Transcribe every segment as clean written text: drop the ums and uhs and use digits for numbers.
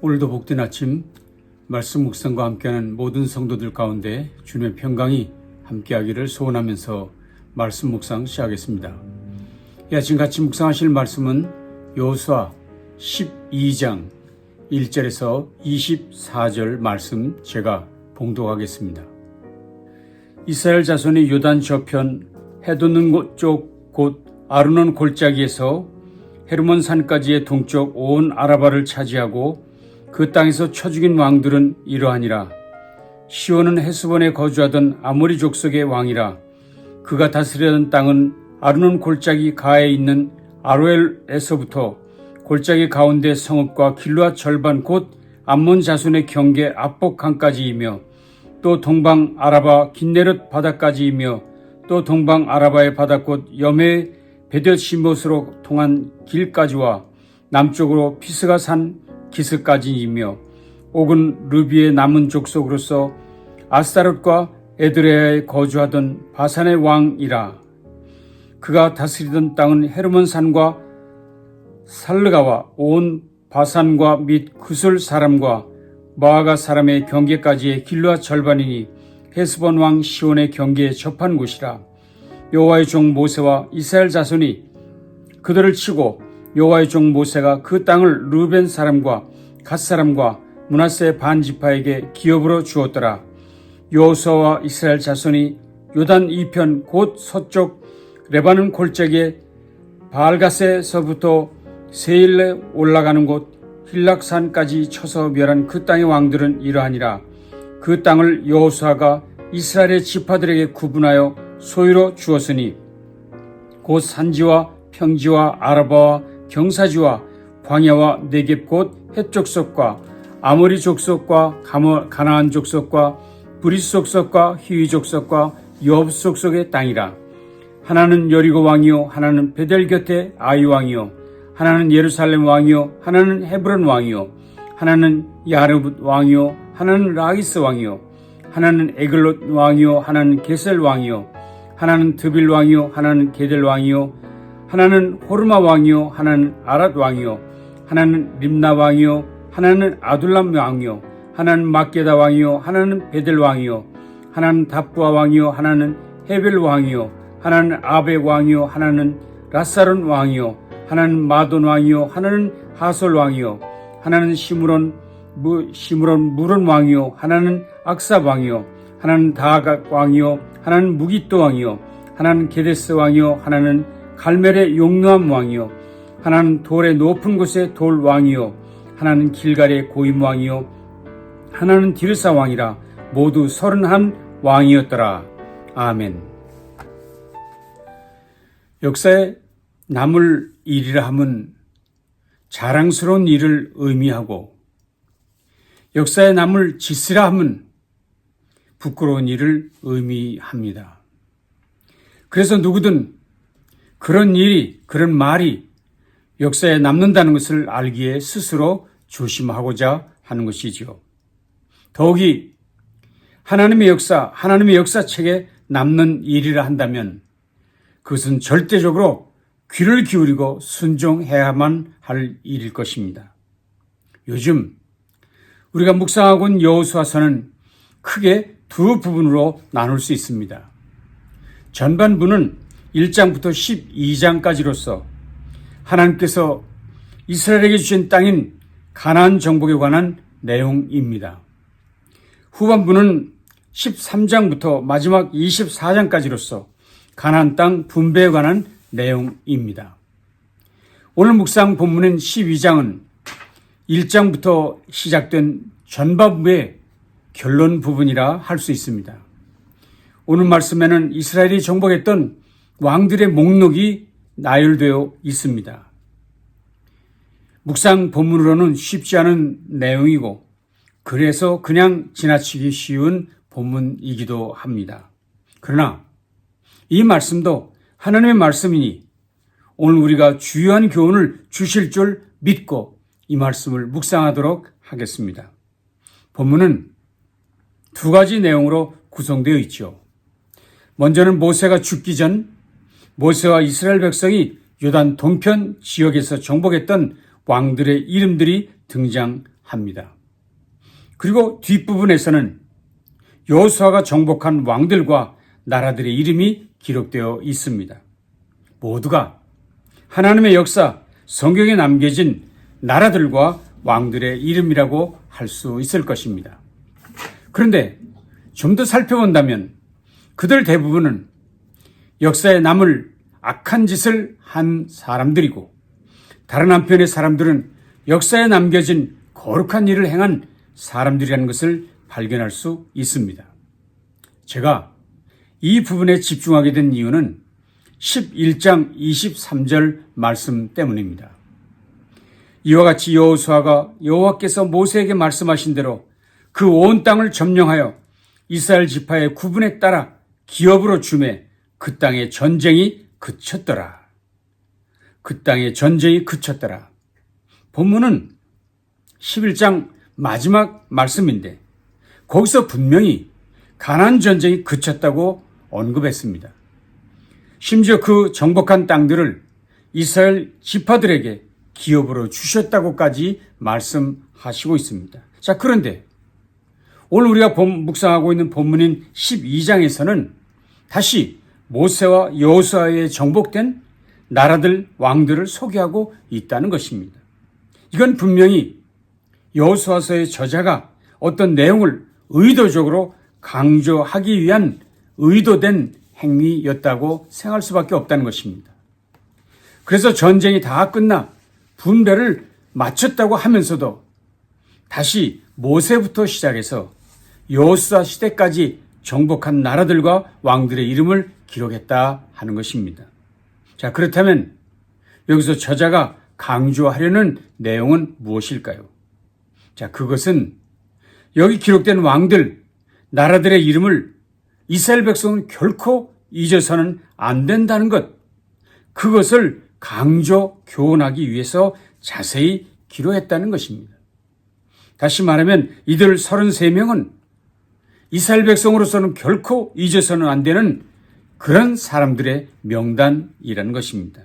오늘도 복된 아침 말씀 묵상과 함께하는 모든 성도들 가운데 주님의 평강이 함께하기를 소원하면서 말씀 묵상 시작하겠습니다. 이 아침 같이 묵상하실 말씀은 여호수아 12장 1절에서 24절 말씀 제가 봉독하겠습니다. 이스라엘 자손이 요단 저편 해돋는 쪽 곧 아르논 골짜기에서 헤르몬 산까지의 동쪽 온 아라바를 차지하고 그 땅에서 쳐 죽인 왕들은 이러하니라. 시온은 헤스본에 거주하던 아모리 족속의 왕이라. 그가 다스리던 땅은 아르논 골짜기 가에 있는 아로엘에서부터 골짜기 가운데 성읍과 길르앗 절반 곧 암몬 자손의 경계 압복강까지이며 또 동방 아라바 긴네릇 바다까지이며 또 동방 아라바의 바다 곧 여메 베벳시못으로 통한 길까지와 남쪽으로 피스가 산 기스까지이며 옥은 르비의 남은 족속으로서 아스타롯과 에드레아에 거주하던 바산의 왕이라. 그가 다스리던 땅은 헤르몬 산과 살르가와 온 바산과 및 구술 사람과 마아가 사람의 경계까지의 길르앗 절반이니 헤스본 왕 시온의 경계에 접한 곳이라. 여호와의 종 모세와 이스라엘 자손이 그들을 치고 여호와의 종 모세가 그 땅을 르벤 사람과 갓 사람과 므낫세 반 지파에게 기업으로 주었더라. 여호수아와 이스라엘 자손이 요단 이편 곧 서쪽 레바논 골짜기에 바알가세서부터 세일레 올라가는 곳 힐락산까지 쳐서 멸한 그 땅의 왕들은 이러하니라. 그 땅을 여호수아가 이스라엘의 지파들에게 구분하여 소유로 주었으니 곧 산지와 평지와 아라바와 경사지와 광야와 네겝 곧 헷 족속과 아모리 족속과 가나안 족속과 브리스 족속과 히위 족속과 여호스 족속의 땅이라. 하나는 여리고 왕이요 하나는 베델 곁에 아이 왕이요 하나는 예루살렘 왕이요 하나는 헤브론 왕이요 하나는 야르붓 왕이요 하나는 라기스 왕이요 하나는 에글롯 왕이요 하나는 게셀 왕이요 하나는 드빌 왕이요 하나는 게델 왕이요 하나는 호르마 왕이요 하나는 아랏 왕이요 하나는 림나 왕이요 하나는 아둘람 왕이요 하나는 막게다 왕이요 하나는 베델 왕이요 하나는 답부아 왕이요 하나는 헤벨 왕이요 하나는 아벡 왕이요 하나는 라사론 왕이요 하나는 마돈 왕이요 하나는 하솔 왕이요 하나는 시므론 무론 왕이요 하나는 악삽 왕이요 하나는 다각 왕이요 하나는 무깃도 왕이요 하나는 게데스 왕이요 하나는 갈멜의 용노암 왕이요 하나는 돌의 높은 곳의 돌 왕이요 하나는 길갈의 고임 왕이요 하나는 디르사 왕이라. 모두 31 왕이었더라. 아멘. 역사에 남을 일이라 함은 자랑스러운 일을 의미하고 역사에 남을 짓이라 함은 부끄러운 일을 의미합니다. 그래서 누구든 그런 일이, 그런 말이 역사에 남는다는 것을 알기에 스스로 조심하고자 하는 것이지요. 더욱이 하나님의 역사, 하나님의 역사책에 남는 일이라 한다면 그것은 절대적으로 귀를 기울이고 순종해야만 할 일일 것입니다. 요즘 우리가 묵상하고 있는 여호수아서는 크게 두 부분으로 나눌 수 있습니다. 전반부는 1장부터 12장까지로서 하나님께서 이스라엘에게 주신 땅인 가나안 정복에 관한 내용입니다. 후반부는 13장부터 마지막 24장까지로서 가나안 땅 분배에 관한 내용입니다. 오늘 묵상 본문인 12장은 1장부터 시작된 전반부의 결론 부분이라 할 수 있습니다. 오늘 말씀에는 이스라엘이 정복했던 왕들의 목록이 나열되어 있습니다. 묵상 본문으로는 쉽지 않은 내용이고 그래서 그냥 지나치기 쉬운 본문이기도 합니다. 그러나 이 말씀도 하나님의 말씀이니 오늘 우리가 주요한 교훈을 주실 줄 믿고 이 말씀을 묵상하도록 하겠습니다. 본문은 두 가지 내용으로 구성되어 있죠. 먼저는 모세가 죽기 전 모세와 이스라엘 백성이 요단 동편 지역에서 정복했던 왕들의 이름들이 등장합니다. 합니다. 그리고 뒷부분에서는 여호수아가 정복한 왕들과 나라들의 이름이 기록되어 있습니다. 모두가 하나님의 역사, 성경에 남겨진 나라들과 왕들의 이름이라고 할 수 있을 것입니다. 그런데 좀 더 살펴본다면 그들 대부분은 역사에 남을 악한 짓을 한 사람들이고, 다른 한편의 사람들은 역사에 남겨진 거룩한 일을 행한 사람들이라는 것을 발견할 수 있습니다. 제가 이 부분에 집중하게 된 이유는 11장 23절 말씀 때문입니다. 이와 같이 여호수아가 여호와께서 모세에게 말씀하신 대로 그 온 땅을 점령하여 이스라엘 지파의 구분에 따라 기업으로 주매 그 땅의 전쟁이 그쳤더라. 그 땅의 전쟁이 그쳤더라. 본문은 11장 마지막 말씀인데 거기서 분명히 가나안 전쟁이 그쳤다고 언급했습니다. 심지어 그 정복한 땅들을 이스라엘 지파들에게 기업으로 주셨다고까지 말씀하시고 있습니다. 자, 그런데 오늘 우리가 묵상하고 있는 본문인 12장에서는 다시 모세와 여호수아에 정복된 나라들, 왕들을 소개하고 있다는 것입니다. 이건 분명히 여호수아서의 저자가 어떤 내용을 의도적으로 강조하기 위한 의도된 행위였다고 생각할 수밖에 없다는 것입니다. 그래서 전쟁이 다 끝나 분배를 마쳤다고 하면서도 다시 모세부터 시작해서 여호수아 시대까지 정복한 나라들과 왕들의 이름을 기록했다 하는 것입니다. 자, 그렇다면 여기서 저자가 강조하려는 내용은 무엇일까요? 자, 그것은 여기 기록된 왕들, 나라들의 이름을 이스라엘 백성은 결코 잊어서는 안 된다는 것, 그것을 강조 교훈하기 위해서 자세히 기록했다는 것입니다. 다시 말하면 이들 33명은 이스라엘 백성으로서는 결코 잊어서는 안 되는 그런 사람들의 명단이라는 것입니다.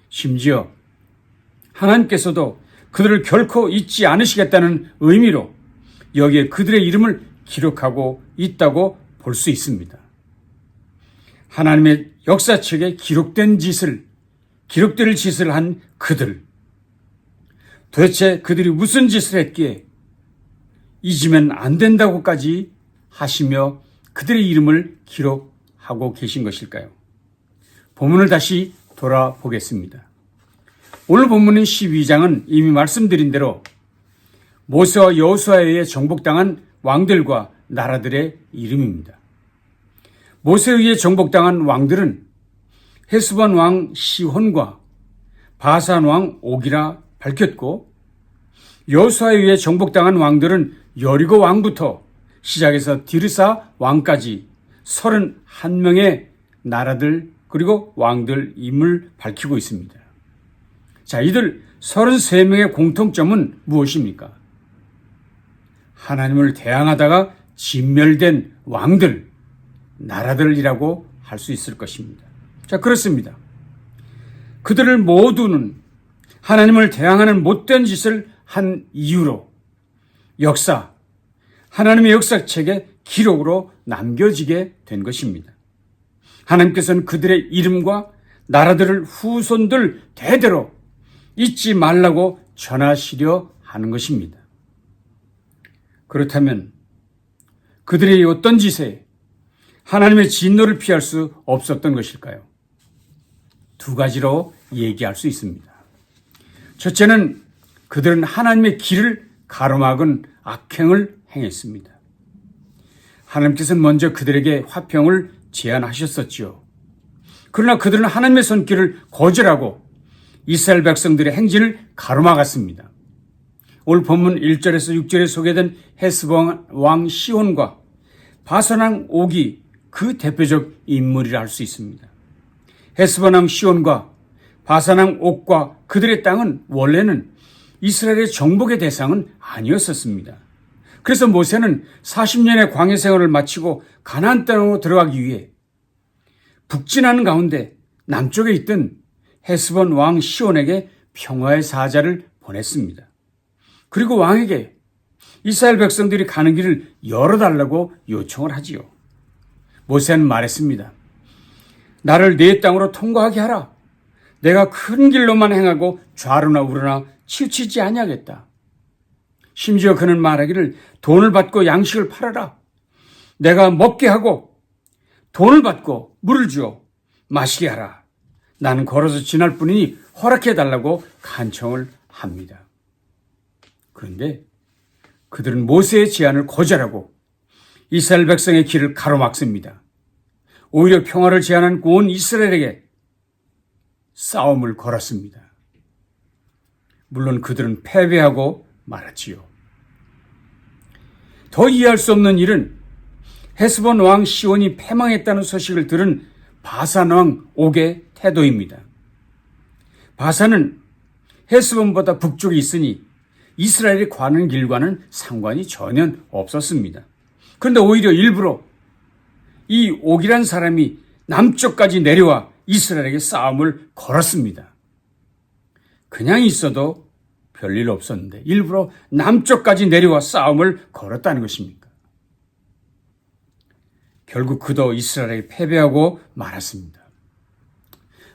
심지어 하나님께서도 그들을 결코 잊지 않으시겠다는 의미로 여기에 그들의 이름을 기록하고 있다고 볼 수 있습니다. 하나님의 역사책에 기록될 짓을 한 그들, 도대체 그들이 무슨 짓을 했기에 잊으면 안 된다고까지 하시며 그들의 이름을 기록하고 계신 것일까요? 본문을 다시 돌아보겠습니다. 오늘 본문인 12장은 이미 말씀드린 대로 모세와 여호수아에 의해 정복당한 왕들과 나라들의 이름입니다. 모세에 의해 정복당한 왕들은 헤스본 왕 시혼과 바산 왕 옥이라 밝혔고, 여호수아에 의해 정복당한 왕들은 여리고 왕부터 시작해서 디르사 왕까지 31명의 나라들 그리고 왕들 임을 밝히고 있습니다. 자, 이들 33명의 공통점은 무엇입니까? 하나님을 대항하다가 진멸된 왕들, 나라들이라고 할 수 있을 것입니다. 자, 그렇습니다. 그들을 모두는 하나님을 대항하는 못된 짓을 한 이유로 하나님의 역사책에 기록으로 남겨지게 된 것입니다. 하나님께서는 그들의 이름과 나라들을 후손들 대대로 잊지 말라고 전하시려 하는 것입니다. 그렇다면 그들의 어떤 짓에 하나님의 진노를 피할 수 없었던 것일까요? 두 가지로 얘기할 수 있습니다. 첫째는 그들은 하나님의 길을 가로막은 악행을 행했습니다. 하나님께서는 먼저 그들에게 화평을 제안하셨었지요. 그러나 그들은 하나님의 손길을 거절하고 이스라엘 백성들의 행진을 가로막았습니다. 오늘 본문 1절에서 6절에 소개된 헤스본 왕 시혼과 바산 왕 옥이 그 대표적 인물이라 할 수 있습니다. 헤스본 왕 시혼과 바산 왕 옥과 그들의 땅은 원래는 이스라엘의 정복의 대상은 아니었었습니다. 그래서 모세는 40년의 광야 생활을 마치고 가나안 땅으로 들어가기 위해 북진하는 가운데 남쪽에 있던 헤스본 왕 시온에게 평화의 사자를 보냈습니다. 그리고 왕에게 이스라엘 백성들이 가는 길을 열어달라고 요청을 하지요. 모세는 말했습니다. 나를 네 땅으로 통과하게 하라. 내가 큰 길로만 행하고 좌로나 우로나 치우치지 아니하겠다. 심지어 그는 말하기를 돈을 받고 양식을 팔아라. 내가 먹게 하고 돈을 받고 물을 주어 마시게 하라. 나는 걸어서 지날 뿐이니 허락해달라고 간청을 합니다. 그런데 그들은 모세의 제안을 거절하고 이스라엘 백성의 길을 가로막습니다. 오히려 평화를 제안한 온 이스라엘에게 싸움을 걸었습니다. 물론 그들은 패배하고 말았지요. 더 이해할 수 없는 일은 헤스본 왕 시온이 패망했다는 소식을 들은 바산 왕 옥의 태도입니다. 바산은 헤스본보다 북쪽에 있으니 이스라엘이 가는 길과는 상관이 전혀 없었습니다. 그런데 오히려 일부러 이 옥이란 사람이 남쪽까지 내려와 이스라엘에게 싸움을 걸었습니다. 그냥 있어도 별일 없었는데 일부러 남쪽까지 내려와 싸움을 걸었다는 것입니까? 결국 그도 이스라엘에 패배하고 말았습니다.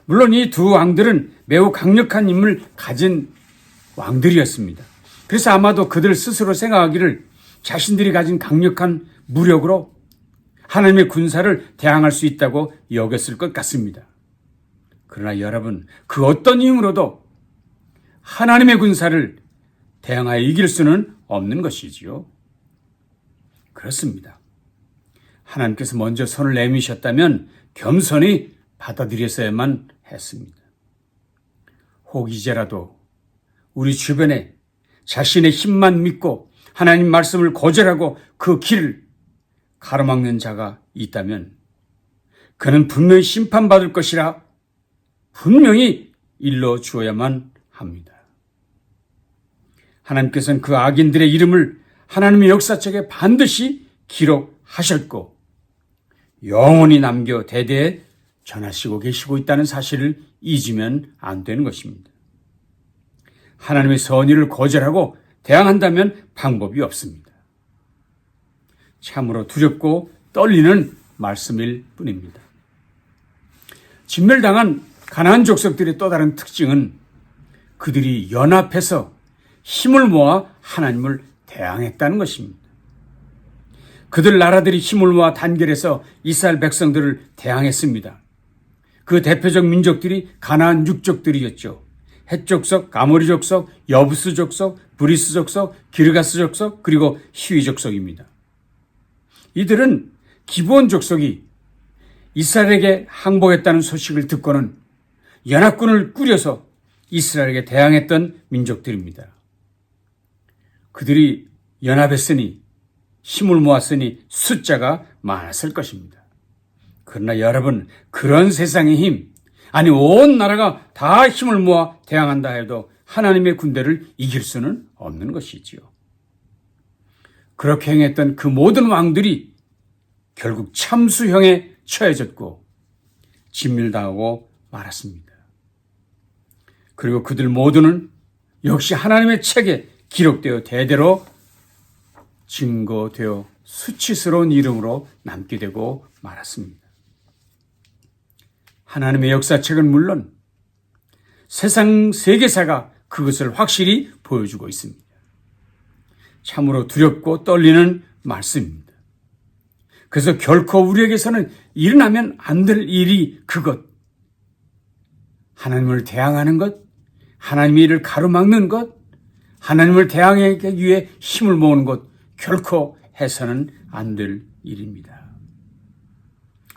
물론 이 두 왕들은 매우 강력한 힘을 가진 왕들이었습니다. 그래서 아마도 그들 스스로 생각하기를 자신들이 가진 강력한 무력으로 하나님의 군사를 대항할 수 있다고 여겼을 것 같습니다. 그러나 여러분, 그 어떤 힘으로도 하나님의 군사를 대항하여 이길 수는 없는 것이지요. 그렇습니다. 하나님께서 먼저 손을 내미셨다면 겸손히 받아들였어야만 했습니다. 혹 이제라도 우리 주변에 자신의 힘만 믿고 하나님 말씀을 거절하고 그 길을 가로막는 자가 있다면 그는 분명히 심판받을 것이라 분명히 일러 주어야만 합니다. 하나님께서는 그 악인들의 이름을 하나님의 역사책에 반드시 기록하셨고 영원히 남겨 대대에 전하시고 계시고 있다는 사실을 잊으면 안 되는 것입니다. 하나님의 선의를 거절하고 대항한다면 방법이 없습니다. 참으로 두렵고 떨리는 말씀일 뿐입니다. 진멸당한 가나안 족속들의 또 다른 특징은 그들이 연합해서 힘을 모아 하나님을 대항했다는 것입니다. 그들 나라들이 힘을 모아 단결해서 이스라엘 백성들을 대항했습니다. 그 대표적 민족들이 가나안 육족들이었죠. 헷 족속, 아모리 족속, 여부스 족속, 브리스 족속, 기르가스 족속, 그리고 히위 족속입니다. 이들은 기브온 족속이 이스라엘에게 항복했다는 소식을 듣고는 연합군을 꾸려서 이스라엘에게 대항했던 민족들입니다. 그들이 연합했으니 힘을 모았으니 숫자가 많았을 것입니다. 그러나 여러분, 그런 세상의 힘, 아니 온 나라가 다 힘을 모아 대항한다 해도 하나님의 군대를 이길 수는 없는 것이지요. 그렇게 행했던 그 모든 왕들이 결국 참수형에 처해졌고 진멸당하고 말았습니다. 그리고 그들 모두는 역시 하나님의 책에 기록되어 대대로 증거되어 수치스러운 이름으로 남게 되고 말았습니다. 하나님의 역사책은 물론 세상 세계사가 그것을 확실히 보여주고 있습니다. 참으로 두렵고 떨리는 말씀입니다. 그래서 결코 우리에게서는 일어나면 안 될 일이 그것, 하나님을 대항하는 것, 하나님의 일을 가로막는 것, 하나님을 대항하기 위해 힘을 모으는 것, 결코 해서는 안 될 일입니다.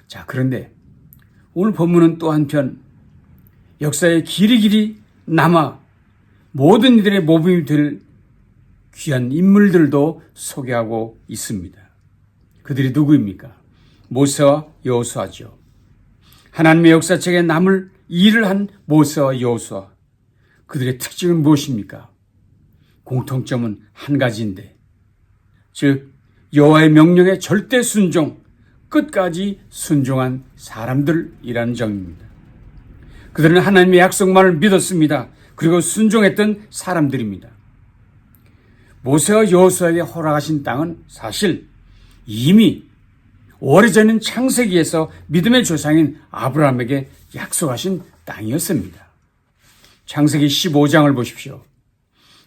자, 그런데 오늘 본문은 또 한편 역사의 길이길이 남아 모든 이들의 모범이 될 귀한 인물들도 소개하고 있습니다. 그들이 누구입니까? 모세와 여호수아죠. 하나님의 역사책에 남을 일을 한 모세와 여호수아. 그들의 특징은 무엇입니까? 공통점은 한 가지인데, 즉 여호와의 명령에 절대 순종, 끝까지 순종한 사람들이라는 점입니다. 그들은 하나님의 약속만을 믿었습니다. 그리고 순종했던 사람들입니다. 모세와 여호수아에게 허락하신 땅은 사실 이미 오래전인 창세기에서 믿음의 조상인 아브라함에게 약속하신 땅이었습니다. 창세기 15장을 보십시오.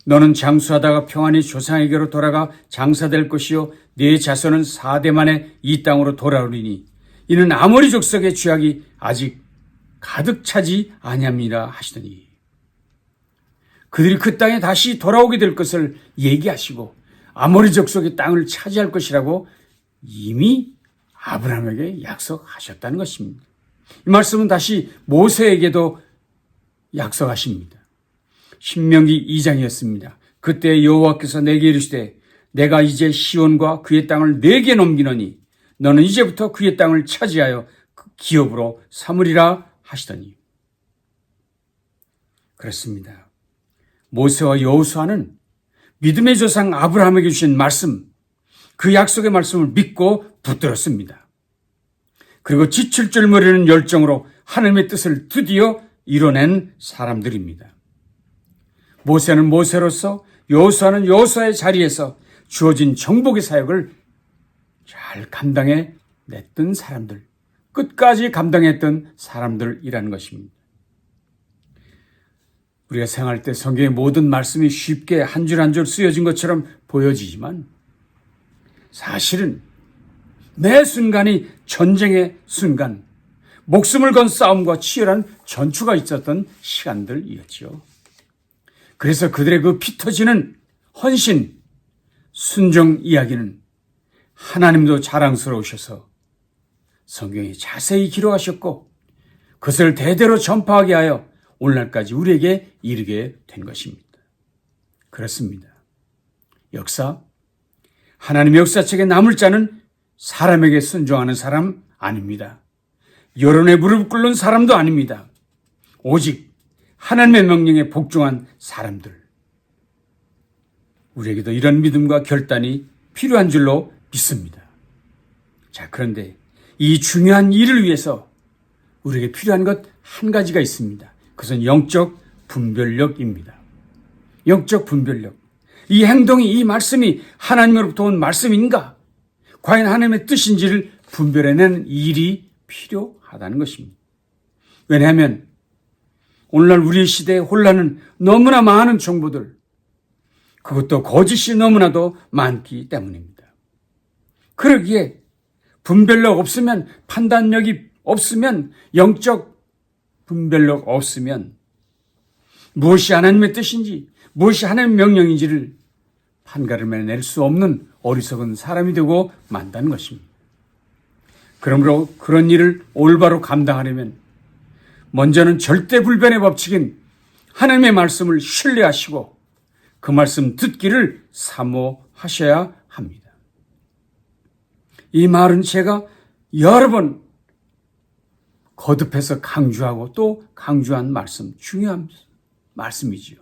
너는 장수하다가 평안히 조상에게로 돌아가 장사될 것이요 네 자손은 4대 만에 이 땅으로 돌아오리니 이는 아모리 족속의 죄악이 아직 가득 차지 아니함이라 하시더니 그들이 그 땅에 다시 돌아오게 될 것을 얘기하시고 아모리 족속의 땅을 차지할 것이라고 이미 아브라함에게 약속하셨다는 것입니다. 이 말씀은 다시 모세에게도 약속하십니다. 신명기 2장이었습니다. 그때 여호와께서 내게 이르시되 내가 이제 시온과 그의 땅을 내게 넘기노니 너는 이제부터 그의 땅을 차지하여 그 기업으로 삼으리라 하시더니 그렇습니다. 모세와 여호수아는 믿음의 조상 아브라함에게 주신 말씀, 그 약속의 말씀을 믿고 붙들었습니다. 그리고 지칠 줄 모르는 열정으로 하나님의 뜻을 드디어 이뤄낸 사람들입니다. 모세는 모세로서 여호수아는 여호수아의 자리에서 주어진 정복의 사역을 잘 감당해 냈던 사람들, 끝까지 감당했던 사람들이라는 것입니다. 우리가 생활할 때 성경의 모든 말씀이 쉽게 한 줄 한 줄 쓰여진 것처럼 보여지지만 사실은 매 순간이 전쟁의 순간, 목숨을 건 싸움과 치열한 전투가 있었던 시간들이었지요. 그래서 그들의 그 피 터지는 헌신, 순종 이야기는 하나님도 자랑스러우셔서 성경에 자세히 기록하셨고 그것을 대대로 전파하게 하여 오늘날까지 우리에게 이르게 된 것입니다. 그렇습니다. 역사, 하나님의 역사책에 남을 자는 사람에게 순종하는 사람 아닙니다. 여론에 무릎 꿇는 사람도 아닙니다. 오직 하나님의 명령에 복종한 사람들. 우리에게도 이런 믿음과 결단이 필요한 줄로 믿습니다. 자, 그런데 이 중요한 일을 위해서 우리에게 필요한 것 한 가지가 있습니다. 그것은 영적 분별력입니다. 영적 분별력. 이 행동이, 이 말씀이 하나님으로부터 온 말씀인가? 과연 하나님의 뜻인지를 분별해내는 일이 필요하다는 것입니다. 왜냐하면 오늘날 우리 시대의 혼란은 너무나 많은 정보들, 그것도 거짓이 너무나도 많기 때문입니다. 그러기에 분별력 없으면, 판단력이 없으면, 영적 분별력 없으면 무엇이 하나님의 뜻인지, 무엇이 하나님의 명령인지를 판가름해낼 수 없는 어리석은 사람이 되고 만다는 것입니다. 그러므로 그런 일을 올바로 감당하려면 먼저는 절대불변의 법칙인 하나님의 말씀을 신뢰하시고 그 말씀 듣기를 사모하셔야 합니다. 이 말은 제가 여러 번 거듭해서 강조하고 또 강조한 말씀, 중요한 말씀이지요.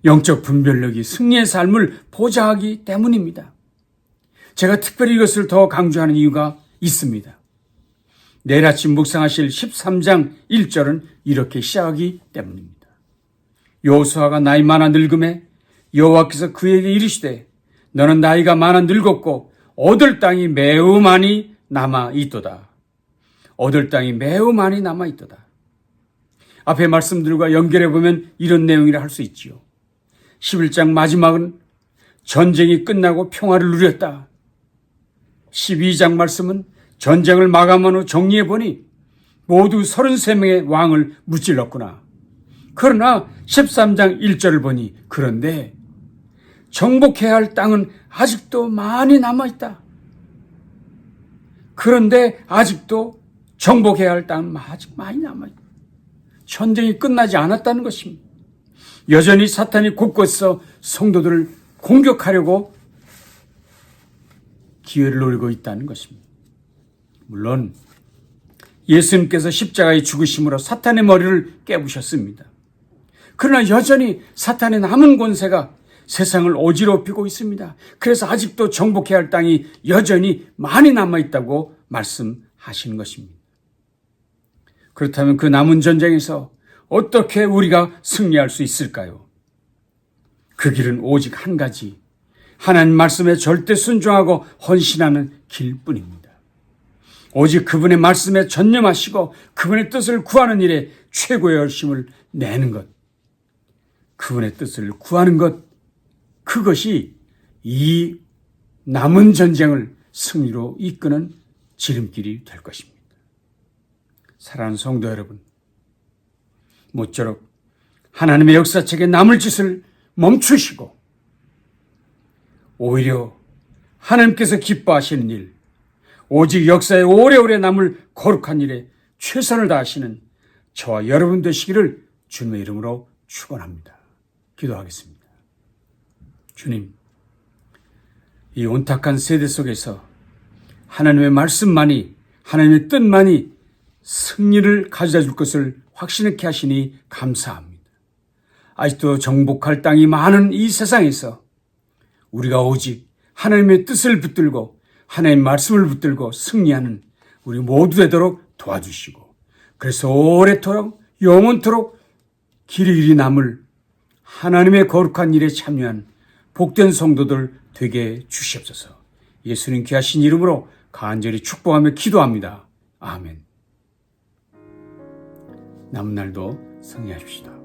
영적 분별력이 승리의 삶을 보장하기 때문입니다. 제가 특별히 이것을 더 강조하는 이유가 있습니다. 내일 아침 묵상하실 13장 1절은 이렇게 시작하기 때문입니다. 여호수아가 나이 많아 늙음에 여호와께서 그에게 이르시되 너는 나이가 많아 늙었고 얻을 땅이 매우 많이 남아 있도다. 얻을 땅이 매우 많이 남아 있도다. 앞의 말씀들과 연결해 보면 이런 내용이라 할 수 있지요. 11장 마지막은 전쟁이 끝나고 평화를 누렸다. 12장 말씀은 전쟁을 마감한 후 정리해 보니 모두 33명의 왕을 무찔렀구나. 그러나 13장 1절을 보니 그런데 정복해야 할 땅은 아직도 많이 남아있다. 그런데 아직도 정복해야 할 땅은 아직 많이 남아있다. 전쟁이 끝나지 않았다는 것입니다. 여전히 사탄이 곳곳에서 성도들을 공격하려고 기회를 노리고 있다는 것입니다. 물론 예수님께서 십자가의 죽으심으로 사탄의 머리를 깨부셨습니다. 그러나 여전히 사탄의 남은 권세가 세상을 어지럽히고 있습니다. 그래서 아직도 정복해야 할 땅이 여전히 많이 남아있다고 말씀하시는 것입니다. 그렇다면 그 남은 전쟁에서 어떻게 우리가 승리할 수 있을까요? 그 길은 오직 한 가지, 하나님 말씀에 절대 순종하고 헌신하는 길뿐입니다. 오직 그분의 말씀에 전념하시고 그분의 뜻을 구하는 일에 최고의 열심을 내는 것, 그분의 뜻을 구하는 것, 그것이 이 남은 전쟁을 승리로 이끄는 지름길이 될 것입니다. 사랑하는 성도 여러분, 모쪼록 하나님의 역사책에 남을 짓을 멈추시고 오히려 하나님께서 기뻐하시는 일, 오직 역사에 오래오래 남을 거룩한 일에 최선을 다하시는 저와 여러분 되시기를 주님의 이름으로 축원합니다. 기도하겠습니다. 주님, 이 온탁한 세대 속에서 하나님의 말씀만이, 하나님의 뜻만이 승리를 가져다 줄 것을 확신하게 하시니 감사합니다. 아직도 정복할 땅이 많은 이 세상에서 우리가 오직 하나님의 뜻을 붙들고 하나님의 말씀을 붙들고 승리하는 우리 모두 되도록 도와주시고, 그래서 오래도록 영원토록 길이 남을 하나님의 거룩한 일에 참여한 복된 성도들 되게 주시옵소서. 예수님 귀하신 이름으로 간절히 축복하며 기도합니다. 아멘. 남은 날도 승리하십시다.